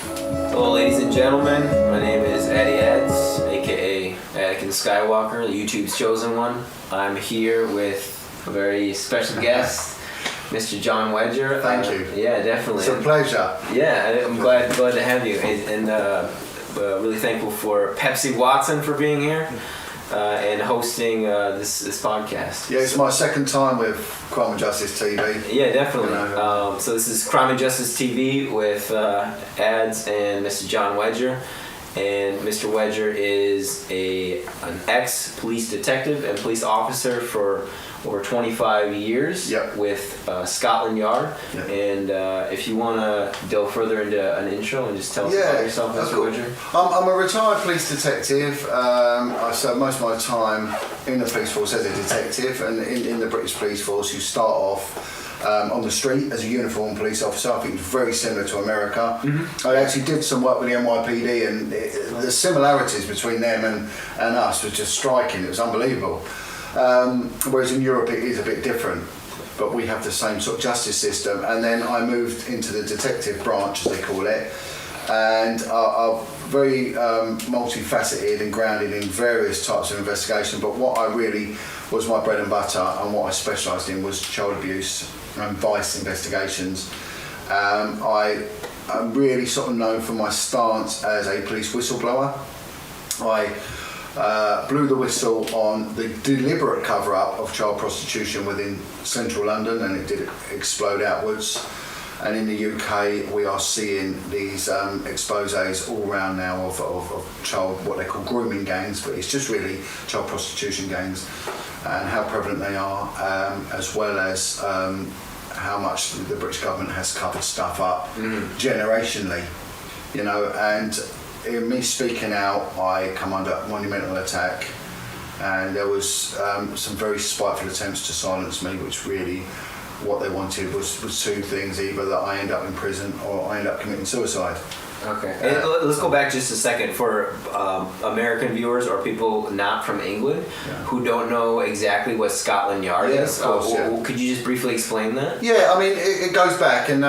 Hello, ladies and gentlemen. My name is Addy, aka Anakin Skywalker, YouTube's chosen one. I'm here with a very special guest, Mr. John Wedger. Thank you. Yeah, definitely. It's a pleasure. Yeah, I'm glad to have you, and really thankful for Pepsi Watson for being here and hosting this podcast. Yeah, it's my second time with Crime and Justice TV. Yeah, definitely. You know, So this is Crime and Justice TV with Ads and Mr. John Wedger. And Mr. Wedger is an ex-police detective and police officer for over 25 years. Yep. With Scotland Yard. Yep. And if you want to delve further into an intro and just tell us about yourself, Mr. Cool. Wedger. I'm a retired police detective. I serve most of my time in the police force as a detective, and in the British police force you start off on the street as a uniformed police officer. I think it's very similar to America. Mm-hmm. I actually did some work with the NYPD, and the similarities between them and us was just striking. It was unbelievable. Whereas in Europe it is a bit different, but we have the same sort of justice system. And then I moved into the detective branch, as they call it, and are very multifaceted and grounded in various types of investigation. But what I really was my bread and butter and what I specialised in was child abuse and vice investigations. I'm really sort of known for my stance as a police whistleblower. I blew the whistle on the deliberate cover-up of child prostitution within central London, and it did explode outwards. And in the UK, we are seeing these exposés all around now of child, what they call grooming gangs, but it's just really child prostitution gangs, and how prevalent they are, as well as how much the British government has covered stuff up generationally, you know. And in me speaking out, I come under monumental attack, and there was some very spiteful attempts to silence me, which really what they wanted was two things: either that I end up in prison or I end up committing suicide. Okay. And let's go back just a second for American viewers or people not from England who don't know exactly what Scotland Yard is. Of course, Could you just briefly explain that? Yeah, I mean, it goes back, and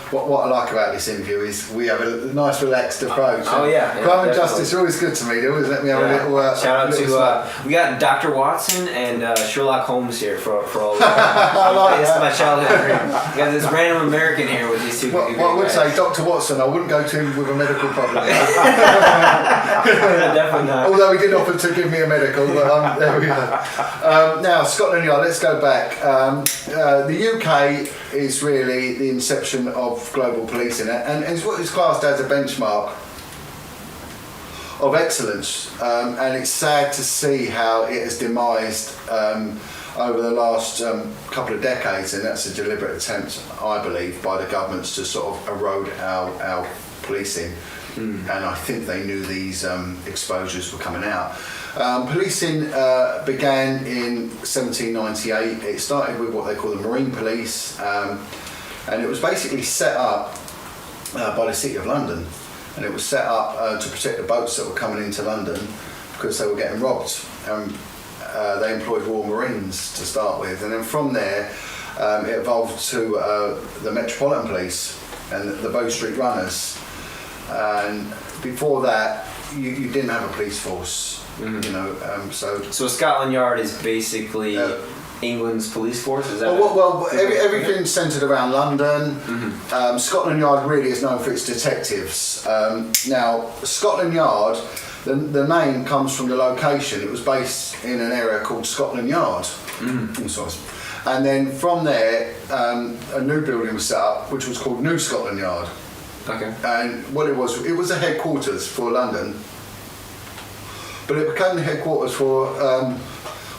what I like about this interview is we have a nice relaxed approach. Crime and Justice are always good to me. They always let me have a little... Shout out to... we got Dr. Watson and Sherlock Holmes here for all of I like It's that. my childhood dream. We got this random American here with these two. What I would say, Dr. Watson, I wouldn't go to him with a medical problem. Definitely not. Although he did offer to give me a medical, but there we go. Now, Scotland Yard, let's go back. The UK is really the inception of global policing, and it's what is classed as a benchmark of excellence. And it's sad to see how it has demised over the last couple of decades, and that's a deliberate attempt, I believe, by the governments to sort of erode our policing. And I think they knew these exposures were coming out. Policing began in 1798. It started with what they call the Marine Police, and it was basically set up by the City of London, and it was set up to protect the boats that were coming into London because they were getting robbed. They employed Royal Marines to start with, and then from there it evolved to the Metropolitan Police and the Bow Street Runners. And before that, you didn't have a police force, you know. So Scotland Yard is basically England's police force. Is that? Everything's centred around London. Scotland Yard really is known for its detectives. Now, Scotland Yard, the name comes from the location. It was based in an area called Scotland Yard. And then from there, a new building was set up, which was called New Scotland Yard. Okay. And what it was a headquarters for London, but it became the headquarters for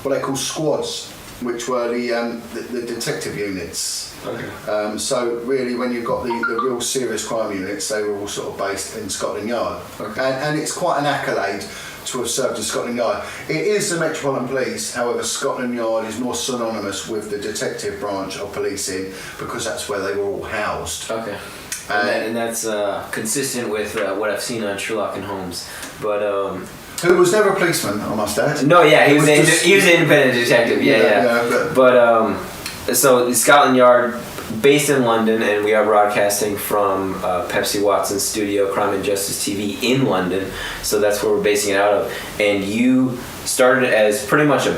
what they call squads, which were the detective units. Okay. So really, when you've got the real serious crime units, they were all sort of based in Scotland Yard. Okay. And it's quite an accolade to have served in Scotland Yard. It is the Metropolitan Police, however, Scotland Yard is more synonymous with the detective branch of policing because that's where they were all housed. Okay. And that's consistent with what I've seen on Sherlock and Holmes. But who was never a policeman, I must add. No, yeah, he was an independent detective. Yeah. But so Scotland Yard based in London, and we are broadcasting from Pepsi Watson's studio, Crime and Justice TV, in London. So that's where we're basing it out of. And you started as pretty much a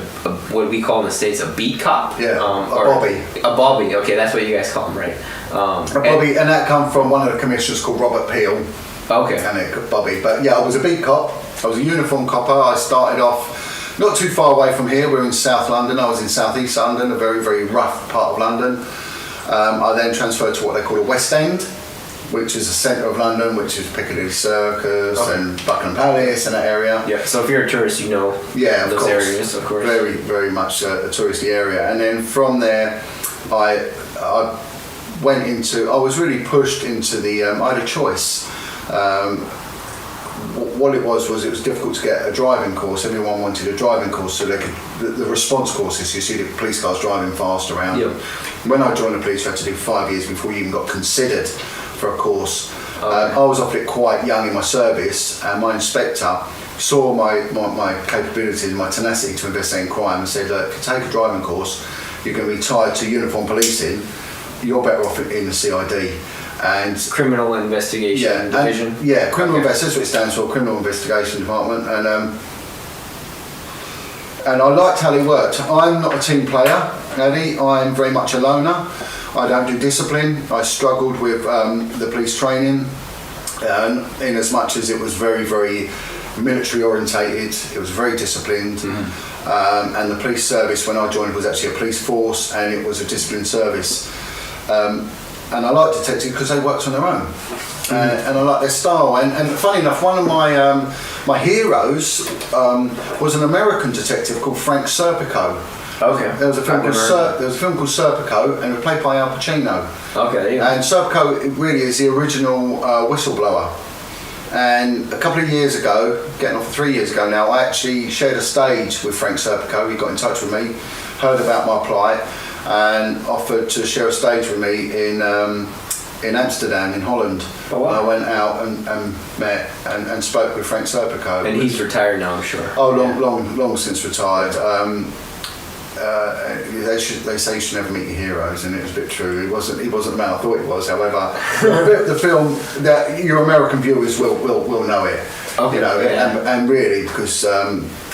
what we call in the States a beat cop. Yeah, a bobby. A bobby. Okay, that's what you guys call them, right? A bobby, and that come from one of the commissioners called Robert Peel. Okay. And it Bobby. But yeah, I was a beat cop. I was a uniform copper. I started off not too far away from here. We're in South London. I was in South East London, a very, very rough part of London. I then transferred to what they call a West End, which is the centre of London, which is Piccadilly Circus and Buckingham Palace and that area. Yeah, so if you're a tourist, you know those areas, of course. Very, very much a touristy area. And then from there, I went into, I was really pushed into the, I had a choice. What it was it was difficult to get a driving course. Everyone wanted a driving course so they could, the response courses, you see the police cars driving fast around. Yep. When I joined the police, you had to do 5 years before you even got considered for a course. Okay. I was offered it quite young in my service, and my inspector saw my capabilities and my tenacity to investigate crime and said, look, if you take a driving course, you're going to be tied to uniform policing, you're better off in the CID. And Criminal Investigation Division. Criminal Investigation, that's what it stands for, Criminal Investigation Department. And I liked how they worked. I'm not a team player, Addy. I'm very much a loner. I don't do discipline. I struggled with the police training, in as much as it was very, very military orientated. It was very disciplined. Mm-hmm. And the police service, when I joined, was actually a police force, and it was a disciplined service. And I like detectives because they worked on their own, and I like their style. And funny enough, one of my heroes was an American detective called Frank Serpico. Okay. There was a film called Serpico, and it was played by Al Pacino. Okay. Yeah. And Serpico really is the original whistleblower. And a couple of years ago, getting off 3 years ago now, I actually shared a stage with Frank Serpico. He got in touch with me, heard about my plight, and offered to share a stage with me in Amsterdam, in Holland. Oh, wow. And I went out and met and spoke with Frank Serpico. And he's retired now, I'm sure. Oh, long since retired. They say you should never meet your heroes, and it was a bit true. He wasn't the man I thought he was. However, the film, that your American viewers will know it. Okay. You know, Yeah. and really because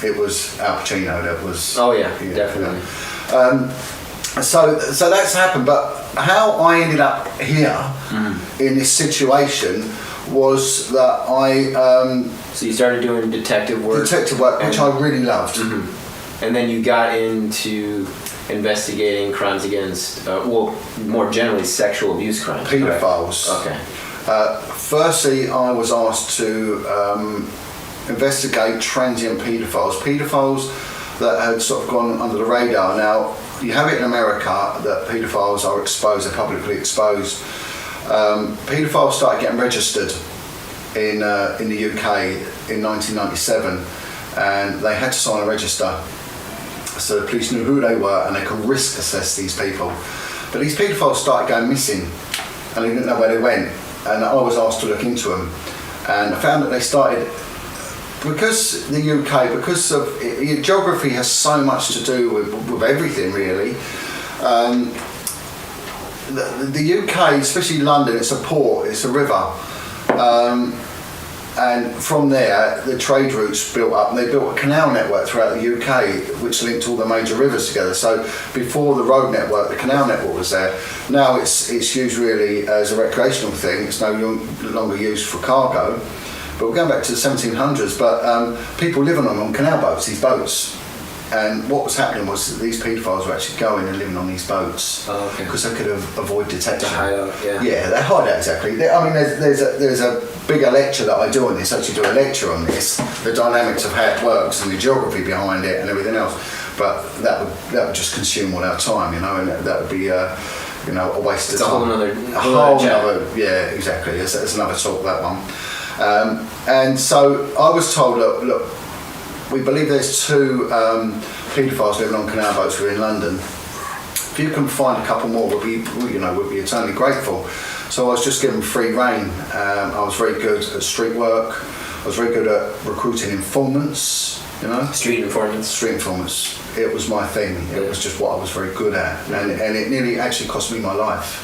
it was Al Pacino that was. Oh yeah, definitely. So that's happened, but how I ended up here in this situation was that So you started doing detective work. Which I really loved. Mm-hmm. And then you got into investigating crimes against, more generally sexual abuse crimes. Paedophiles. Right? Okay. Firstly, I was asked to investigate transient paedophiles that had sort of gone under the radar. Now, you have it in America that paedophiles are exposed, they're publicly exposed. Paedophiles started getting registered in the UK in 1997, and they had to sign a register. So the police knew who they were and they could risk assess these people. But these paedophiles started going missing and they didn't know where they went. And I was asked to look into them. And I found that they started, because the UK, because of geography has so much to do with everything really. The UK, especially London, it's a port, it's a river. And from there, the trade routes built up, and they built a canal network throughout the UK, which linked all the major rivers together. So before the road network, the canal network was there. Now it's used really as a recreational thing. It's no longer used for cargo. But we're going back to the 1700s. But people living on canal boats, these boats. And what was happening was that these paedophiles were actually going and living on these boats because they could avoid detection. The hideout, yeah. Yeah, they hide out exactly. I mean, there's a bigger lecture that I do on this. I actually do a lecture on this, the dynamics of how it works and the geography behind it and everything else. But that would just consume all our time, you know, and that would be a waste of time. It's a whole nother. Yeah, exactly. It's another talk, that one. And so I was told, look. We believe there's two paedophiles living on canal boats within London. If you can find a couple more, we'd be eternally grateful. So I was just given free rein. I was very good at street work. I was very good at recruiting informants. You know, street informants. Street informants. It was my thing. It was just what I was very good at, and it nearly actually cost me my life.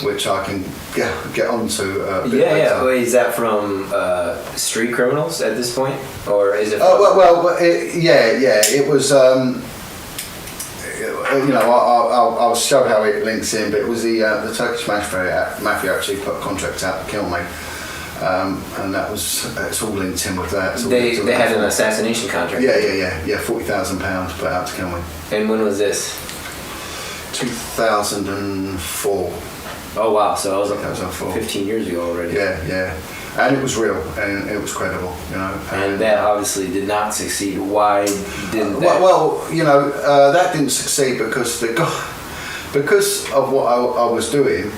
which I can get onto a bit Yeah, later. yeah. Wait, is that from street criminals at this point, or is it? From It was. I'll show how it links in, but it was the Turkish mafia actually put a contract out to kill me, and that was it's all linked in with that. They had an assassination contract. Yeah. £40,000 put out to kill me. And when was this? 2004. Oh wow! So it was like 2004. 15 years ago already. Yeah. And it was real, and it was credible, And that obviously did not succeed. Why didn't that? Well, that didn't succeed because because of what I was doing,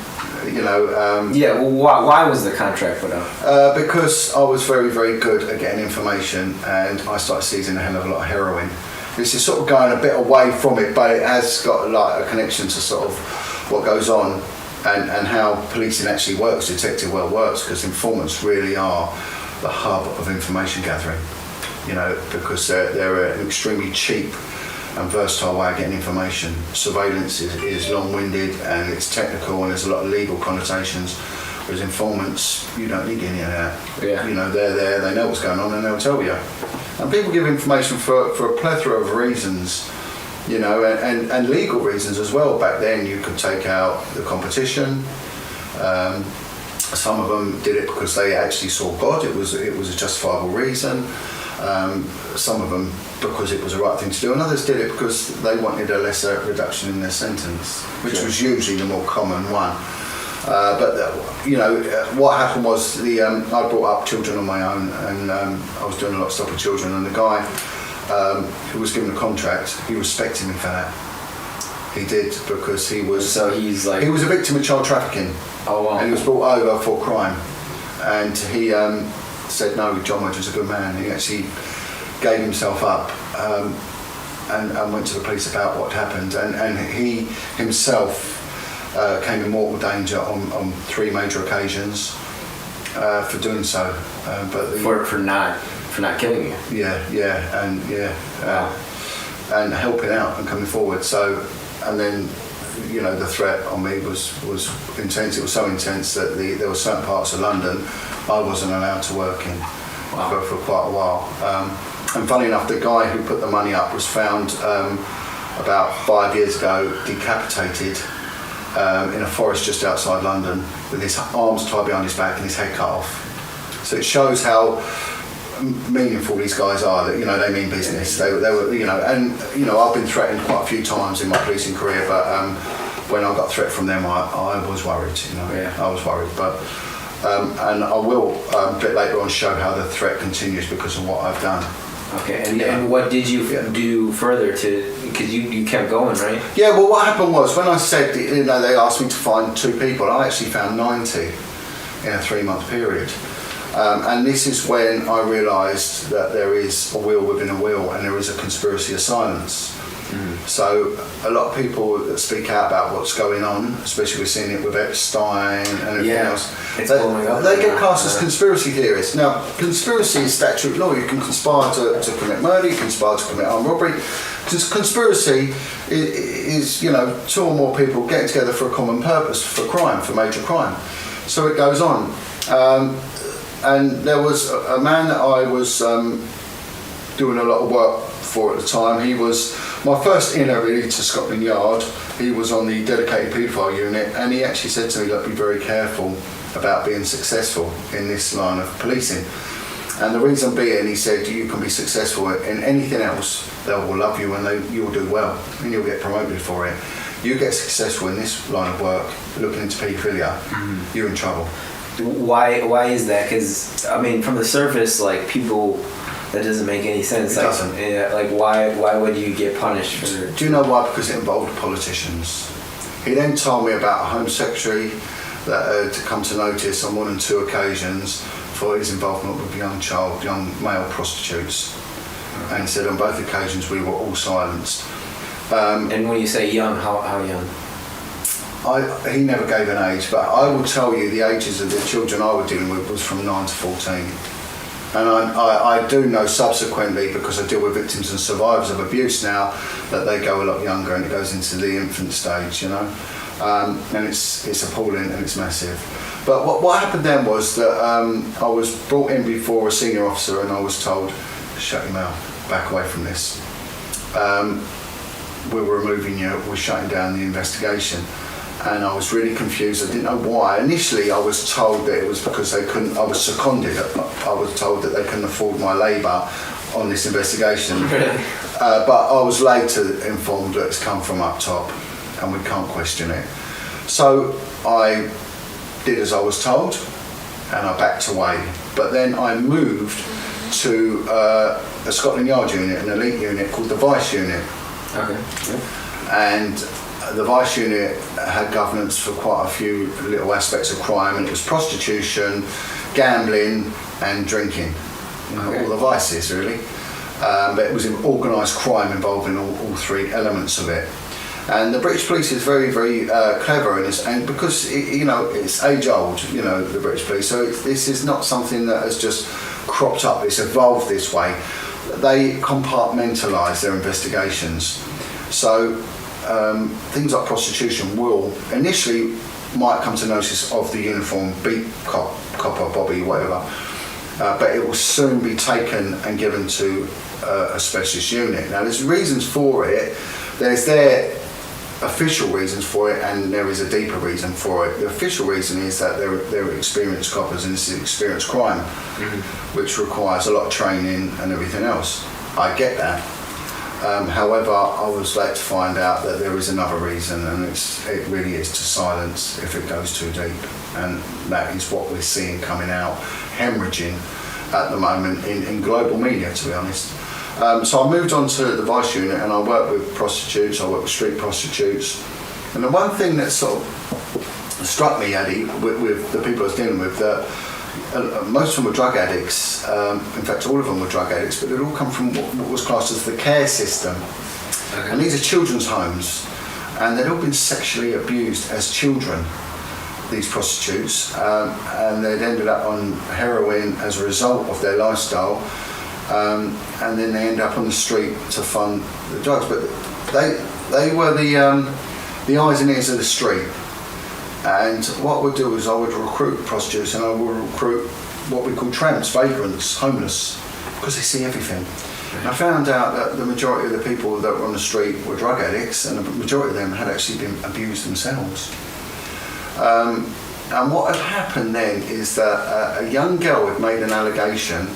Why was the contract put out? Because I was very, very good at getting information, and I started seizing a hell of a lot of heroin. This is sort of going a bit away from it, but it has got like a connection to sort of what goes on. And how policing actually works, detective work works, because informants really are the hub of information gathering, because they're an extremely cheap and versatile way of getting information. Surveillance is long-winded and it's technical and there's a lot of legal connotations, whereas informants, you don't need any of that. Yeah. They're there, they know what's going on and they'll tell you. And people give information for a plethora of reasons. And legal reasons as well. Back then you could take out the competition. Some of them did it because they actually saw God. It was a justifiable reason. Some of them because it was the right thing to do, and others did it because they wanted a lesser reduction in their sentence, which was usually the more common one. What happened was I brought up children on my own, and I was doing a lot of stuff with children, and the guy who was given a contract, he respected me for that. He did, because he was. So he's like. He was a victim of child trafficking. Oh wow. And he was brought over for crime, and he said no. John Wedger's a good man. He actually gave himself up and went to the police about what happened, and he himself came in mortal danger on 3 major occasions for doing so. For not killing you. And helping out and coming forward. So, and then, the threat on me was intense. It was so intense that there were certain parts of London I wasn't allowed to work in for quite a while. And funny enough, the guy who put the money up was found about 5 years ago, decapitated in a forest just outside London, with his arms tied behind his back and his head cut off. So it shows how meaningful these guys are. That they mean business. They were, I've been threatened quite a few times in my policing career, but when I got a threat from them, I was worried. I was worried, but and I will a bit later on show how the threat continues because of what I've done. Okay, and what did you do further because you kept going, right? Yeah, well, what happened was when I said, they asked me to find 2 people, I actually found 90 in a 3-month period. And this is when I realised that there is a wheel within a wheel, and there is a conspiracy of silence. So a lot of people that speak out about what's going on, especially we're seeing it with Epstein and everything else, they get cast as conspiracy theorists. Now, conspiracy is statute law. You can conspire to commit murder, you can conspire to commit armed robbery. Conspiracy is 2 or more people getting together for a common purpose, for crime, for major crime. So it goes on. And there was a man that I was doing a lot of work for at the time. He was my first inner really to Scotland Yard. He was on the dedicated paedophile unit, and he actually said to me, look, be very careful about being successful in this line of policing. And the reason being, he said, you can be successful in anything else, they will love you and you'll do well and you'll get promoted for it. You get successful in this line of work, looking into paedophilia, you're in trouble. Why is that? Because from the surface, like people, that doesn't make any sense. It doesn't. Why would you get punished for? Do you know why? Because it involved politicians. He then told me about a Home Secretary that had come to notice on 1 and 2 occasions for his involvement with young male prostitutes, and he said on both occasions we were all silenced. And when you say young, how young? He never gave an age, but I will tell you the ages of the children I was dealing with was from 9 to 14. And I do know subsequently, because I deal with victims and survivors of abuse now, that they go a lot younger and it goes into the infant stage, and it's appalling and it's massive. But what happened then was that I was brought in before a senior officer, and I was told, shut your mouth, back away from this. We're removing you, we're shutting down the investigation. And I was really confused. I didn't know why. Initially, I was told that it was because they couldn't. I was seconded. I was told that they couldn't afford my labour on this investigation. Really? But I was later informed that it's come from up top, and we can't question it. So I did as I was told, and I backed away. But then I moved to a Scotland Yard unit, an elite unit called the Vice Unit. Okay. And the Vice Unit had governance for quite a few little aspects of crime, and it was prostitution, gambling and drinking. Okay. All the vices really. But it was organised crime involving all three elements of it. And the British police is very, very clever in this, and because it's age old, the British police. So this is not something that has just cropped up. It's evolved this way. They compartmentalise their investigations. So things like prostitution will initially might come to notice of the uniform beat copper, Bobby, whatever, but it will soon be taken and given to a specialist unit. Now there's reasons for it. There's their official reasons for it, and there is a deeper reason for it. The official reason is that they're experienced coppers, and this is experienced crime, which requires a lot of training and everything else. I get that. However, I was led to find out that there is another reason, and it really is to silence if it goes too deep, and that is what we're seeing coming out, hemorrhaging at the moment in global media, to be honest. So I moved on to the Vice Unit, and I worked with prostitutes, I worked with street prostitutes, and the one thing that sort of struck me, Addy, with the people I was dealing with, that most of them were drug addicts. In fact, all of them were drug addicts, but they'd all come from what was classed as the care system. Okay. And these are children's homes, and they'd all been sexually abused as children, these prostitutes, and they'd ended up on heroin as a result of their lifestyle, and then they end up on the street to fund the drugs. But they were the eyes and ears of the street. And what I would do is I would recruit prostitutes, and I would recruit what we call tramps, vagrants, homeless, because they see everything. And I found out that the majority of the people that were on the street were drug addicts, and the majority of them had actually been abused themselves. And what had happened then is that a young girl had made an allegation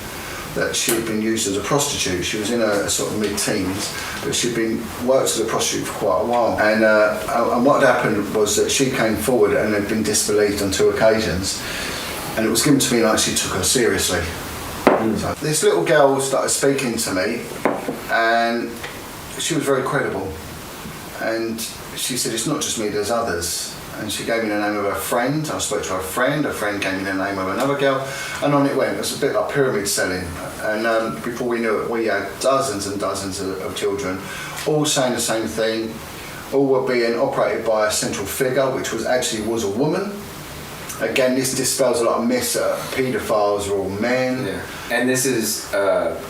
that she had been used as a prostitute. She was in her sort of mid-teens, but she'd been worked as a prostitute for quite a while. And what had happened was that she came forward and had been disbelieved on 2 occasions, and it was given to me like she took her seriously. So this little girl started speaking to me, and she was very credible. And she said, "It's not just me, there's others." And she gave me the name of her friend. I spoke to her friend gave me the name of another girl, and on it went. It was a bit like pyramid selling. And before we knew it, we had dozens and dozens of children, all saying the same thing. All were being operated by a central figure, which was a woman. Again, this dispels a lot of myths that paedophiles are all men. Yeah. And this is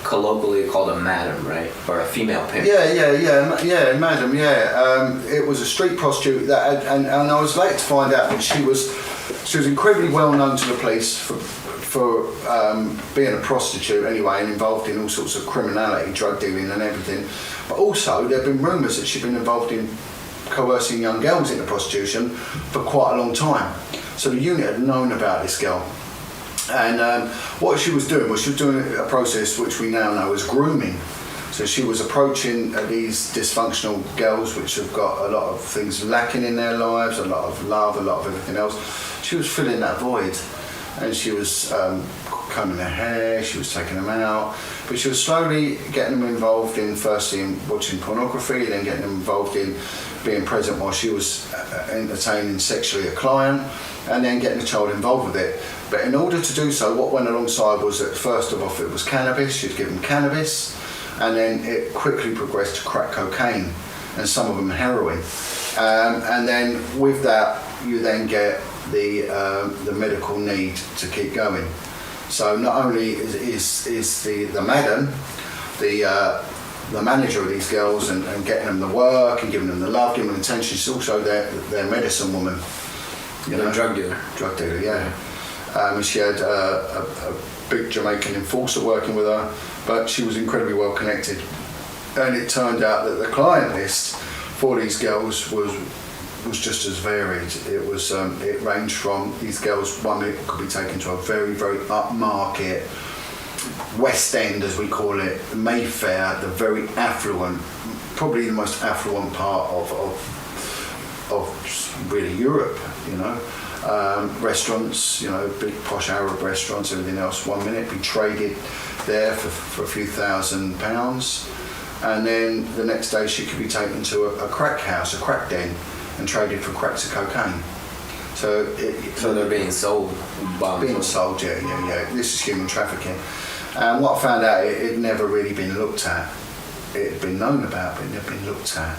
colloquially called a madam, right? Or a female pimp. Yeah, madam, yeah. It was a street prostitute that and I was late to find out that she was incredibly well known to the police for being a prostitute anyway, and involved in all sorts of criminality, drug dealing and everything. But also there have been rumours that she'd been involved in coercing young girls into prostitution for quite a long time. So the unit had known about this girl. And what she was doing a process which we now know as grooming. So she was approaching these dysfunctional girls which have got a lot of things lacking in their lives, a lot of love, a lot of everything else. She was filling that void, and she was combing their hair, she was taking them out, but she was slowly getting them involved in firstly in watching pornography, then getting them involved in being present while she was entertaining sexually a client, and then getting the child involved with it. But in order to do so, what went alongside was that first of all it was cannabis. She'd give them cannabis, and then it quickly progressed to crack cocaine, and some of them heroin. And then with that, you then get the medical need to keep going. So not only is the madam the manager of these girls and getting them the work and giving them the love, giving them attention. She's also their medicine woman. Drug dealer. Drug dealer, yeah. And she had a big Jamaican enforcer working with her, but she was incredibly well connected. And it turned out that the client list for these girls was just as varied. It was it ranged from these girls, one minute could be taken to a very, very upmarket West End, as we call it, Mayfair, the very affluent, probably the most affluent part of really Europe, restaurants, big posh Arab restaurants, everything else. One minute be traded there for a few £1,000s, and then the next day she could be taken to a crack house, a crack den, and traded for cracks of cocaine. So they're being sold. Being sold, yeah. This is human trafficking. And what I found out, it had never really been looked at. It had been known about, but it had never been looked at,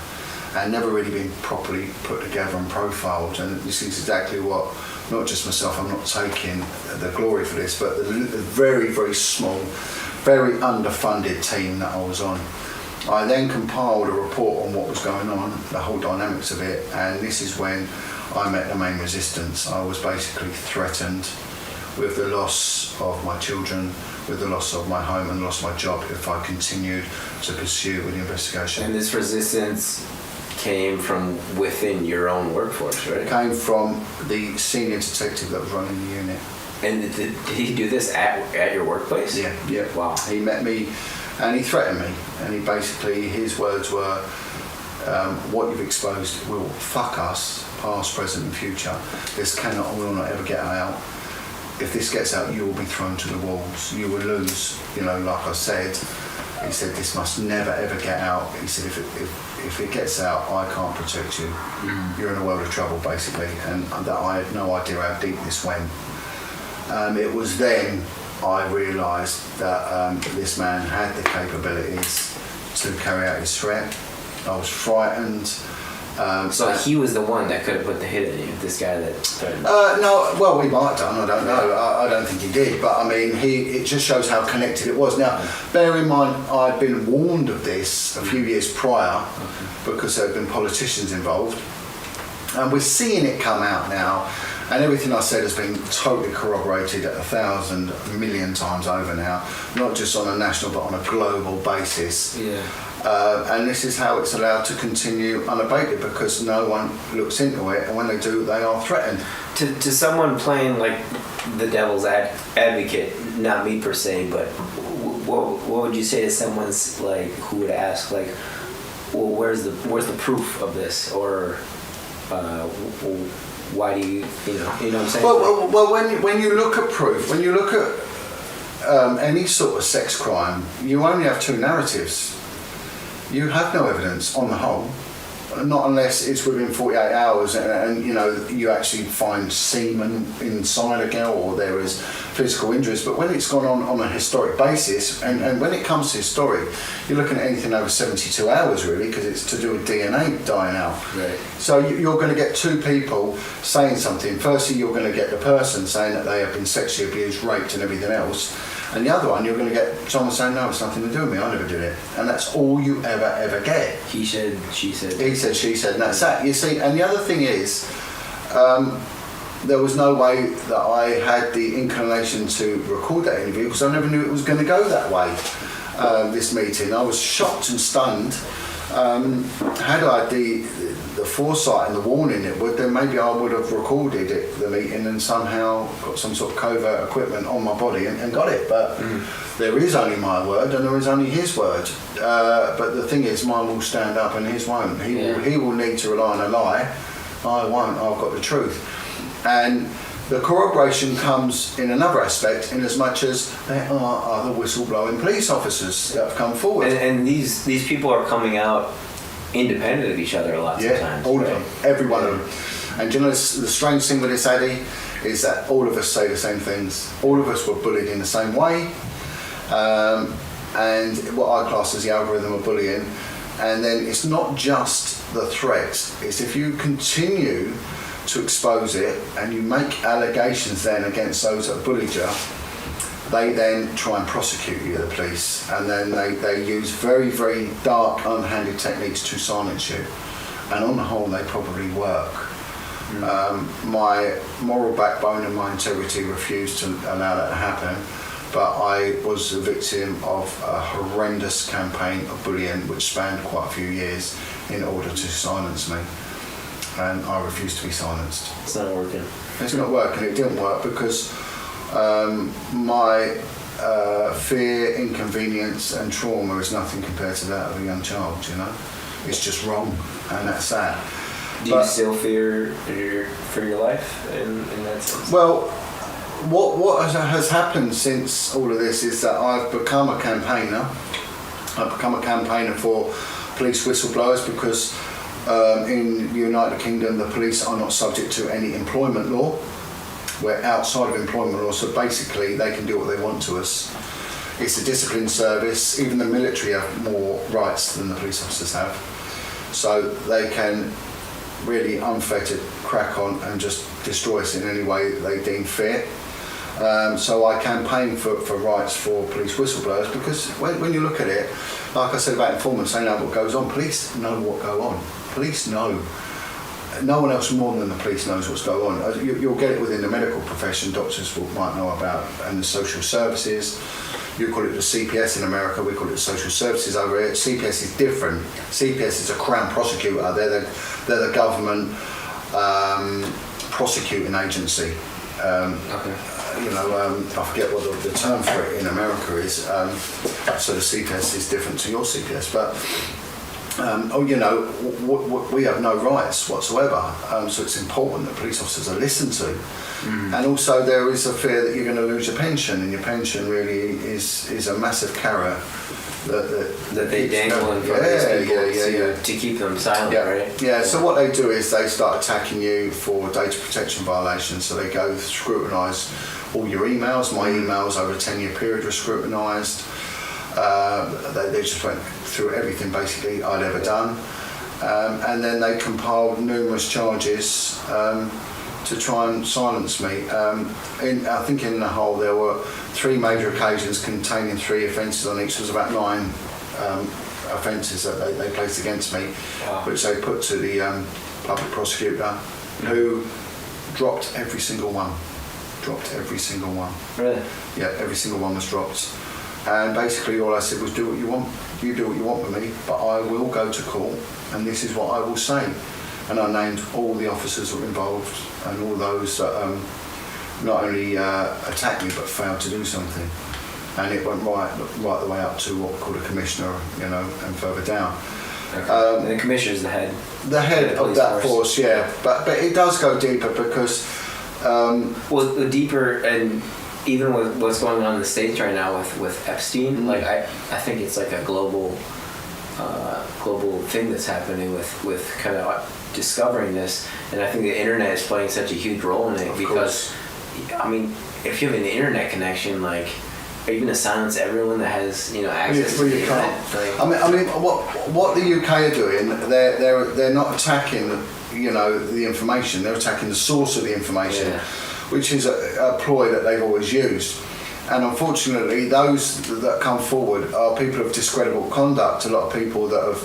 and never really been properly put together and profiled. And this is exactly what, not just myself, I'm not taking the glory for this, but the very, very small, very underfunded team that I was on. I then compiled a report on what was going on, the whole dynamics of it, and this is when I met the main resistance. I was basically threatened with the loss of my children, with the loss of my home and the loss of my job if I continued to pursue with the investigation. And this resistance came from within your own workforce, right? It came from the senior detective that was running the unit. And did he do this at your workplace? Yeah. Wow. He met me and he threatened me, and he basically, his words were, what you've exposed will fuck us, past, present and future. This cannot and will not ever get out. If this gets out, you will be thrown to the wolves. You will lose, like I said. He said, this must never ever get out. He said, if it gets out, I can't protect you. You're in a world of trouble, basically. And that I had no idea how deep this went. It was then I realised that this man had the capabilities to carry out his threat. I was frightened. So he was the one that could have put the hit on you, this guy that threatened? No, well, we might have done, I don't know. I don't think he did, but I mean, it just shows how connected it was. Now, bear in mind, I'd been warned of this a few years prior because there had been politicians involved. And we're seeing it come out now, and everything I said has been totally corroborated 1,000 million times over now, not just on a national but on a global basis. Yeah. And this is how it's allowed to continue unabated because no one looks into it, and when they do, they are threatened. To someone playing like the devil's advocate, not me per se, but what would you say to someone's like who would ask like, well, where's the proof of this, or why do you know what I'm saying? Well, when you look at proof, when you look at any sort of sex crime, you only have two narratives. You have no evidence on the whole, not unless it's within 48 hours and you actually find semen inside a girl or there is physical injuries. But when it's gone on a historic basis, and when it comes to historic, you're looking at anything over 72 hours really, because it's to do with DNA dying out. Right. So you're going to get two people saying something. Firstly, you're going to get the person saying that they have been sexually abused, raped and everything else. And the other one, you're going to get someone saying, no, it's nothing to do with me, I never did it. And that's all you ever get. He said, she said. He said, she said, and that's that. You see, and the other thing is, there was no way that I had the inclination to record that interview because I never knew it was going to go that way, this meeting. I was shocked and stunned. Had I the foresight and the warning it would, then maybe I would have recorded the meeting and somehow got some sort of covert equipment on my body and got it. But there is only my word and there is only his word. But the thing is, mine will stand up and his won't. He will need to rely on a lie. I won't. I've got the truth. And the corroboration comes in another aspect, in as much as there are other whistleblowing police officers that have come forward. And these people are coming out independent of each other a lot of times. All of them, every one of them. And you know, the strange thing with this, Addy, is that all of us say the same things. All of us were bullied in the same way. And what I class as the algorithm of bullying. And then it's not just the threats, it's if you continue to expose it and you make allegations then against those that bullied you, they then try and prosecute you, the police, and then they use very, very dark, unhanded techniques to silence you. And on the whole, they probably work. My moral backbone and my integrity refused to allow that to happen, but I was a victim of a horrendous campaign of bullying which spanned quite a few years in order to silence me, and I refused to be silenced. It's not working. It's not working. It didn't work because my fear, inconvenience and trauma is nothing compared to that of a young child, you know. It's just wrong, and that's that. Do you still fear for your life in that sense? Well, what has happened since all of this is that I've become a campaigner. I've become a campaigner for police whistleblowers because in the United Kingdom the police are not subject to any employment law. We're outside of employment law, so basically they can do what they want to us. It's a disciplined service. Even the military have more rights than the police officers have. So they can really unfettered crack on and just destroy us in any way they deem fair. So I campaign for rights for police whistleblowers because when you look at it, like I said about informants, they know what goes on. Police know what goes on. Police know. No one else more than the police knows what's going on. You'll get it within the medical profession. Doctors might know about, and the social services. You call it the CPS in America, we call it social services over here. CPS is different. CPS is a Crown prosecutor. They're the government prosecuting agency. Okay. I forget what the term for it in America is. So the CPS is different to your CPS, but we have no rights whatsoever. So it's important that police officers are listened to. And also there is a fear that you're going to lose your pension, and your pension really is a massive carrot that they dangle in front of these people to keep them silent, right? Yeah, so what they do is they start attacking you for data protection violations. So they go scrutinise all your emails. My emails over a 10-year period were scrutinised. They just went through everything basically I'd ever done. And then they compiled numerous charges to try and silence me. I think in the whole there were 3 major occasions containing 3 offences on each. There was about 9 offences that they placed against me, which they put to the public prosecutor, who dropped every single one. Really? Yeah, every single one was dropped. And basically all I said was, do what you want. You do what you want with me, but I will go to court, and this is what I will say. And I named all the officers that were involved and all those that not only attacked me but failed to do something. And it went right the way up to what we call a commissioner, and further down. Okay. And the commissioner's the head. The head of that force, yeah. But it does go deeper because... well, deeper, and even with what's going on in the States right now with Epstein, like I think it's like a global thing that's happening with kind of discovering this, and I think the internet is playing such a huge role in it. Of course. I mean, if you have an internet connection, like, are you going to silence everyone that has access to the internet? Like, I mean, what the UK are doing, they're not attacking the information. They're attacking the source of the information, which is a ploy that they've always used. And unfortunately, those that come forward are people of discreditable conduct. A lot of people that have